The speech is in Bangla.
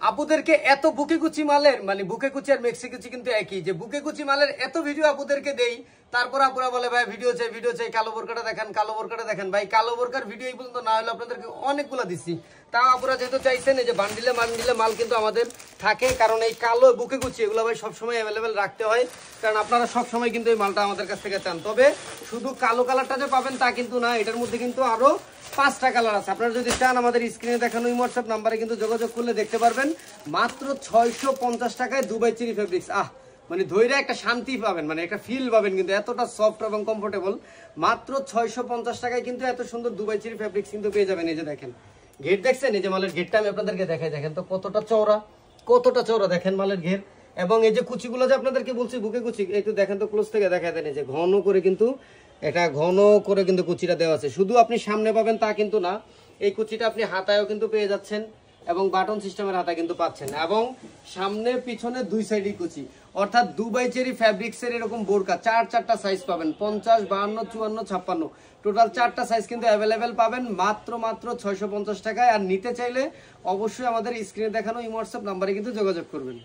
আপুদেরকে এত বুকেকুচি মালের মানে বুকেকুচি আর মেক্সিকুচি কিন্তু একই, যে বুকেকুচি মালের এত ভিডিও আপুদেরকে দেই, তারপর আপুরা বলে ভাই ভিডিও চাই কালো বোরকাটা দেখেন। ভাই কালো বোরকার ভিডিও এই পর্যন্ত না হলে আপনাদেরকে অনেকগুলো দিচ্ছি, তাও আপুরা যেহেতু চাইছেন এই যে বান্ডিলে মাল কিন্তু আমাদের থাকে, কারণ এই কালো বুকেকুচি এগুলো ভাই সবসময় অ্যাভেলেবেল রাখতে হয়, কারণ আপনারা সবসময় কিন্তু এই মালটা আমাদের কাছ থেকে চান। তবে শুধু কালো কালারটা যে পাবেন তা কিন্তু না, এটার মধ্যে কিন্তু আরো 5টা কালার আছে। আপনারা যদি চান আমাদের স্ক্রিনে দেখানো হোয়াটসঅ্যাপ নাম্বারে কিন্তু যোগাযোগ করলে দেখতে পারবেন। মাত্র 650 টাকায় দুবাই চেরি ফেব্রিক্স। মানে ধৈর্য একটা শান্তি পাবেন, মানে একটা ফিল পাবেন, কিন্তু এতটা সফট এবং কমফোর্টেবল। মাত্র 650 টাকায় কিন্তু এত সুন্দর দুবাই চেরি ফেব্রিক্স কিন্তু পেয়ে যাবেন। এই যে দেখেন ঘের দেখছেন, এই যে মালের ঘেরটা আমি আপনাদেরকে দেখাই, দেখেন তো কতটা চওড়া দেখেন মালের ঘের। এবং এই যে কুচিগুলো যে আপনাদেরকে বলছি বুকে কুচি, একটু দেখেন তো ক্লোজ থেকে দেখা দেন, এই যে ঘন করে কিন্তু কুচিটা দেওয়া আছে। শুধু আপনি সামনে পাবেন তা কিন্তু না, এই কুচিটা আপনি হাতায়ও কিন্তু পেয়ে যাচ্ছেন এবং বাটন সিস্টেমের হাতা কিন্তু পাচ্ছেন, এবং সামনে পিছনে দুই সাইডই কুচি। অর্থাৎ দুবাই চেরি ফ্যাব্রিক্সের এরকম বোরকা চারটা সাইজ পাবেন, 50, 52, 54, 56, টোটাল 4টা সাইজ কিন্তু অ্যাভেলেবেল পাবেন মাত্র 650 টাকায়। আর নিতে চাইলে অবশ্যই আমাদের স্ক্রিনে দেখানো হোয়াটসঅ্যাপ নাম্বারে কিন্তু যোগাযোগ করবেন।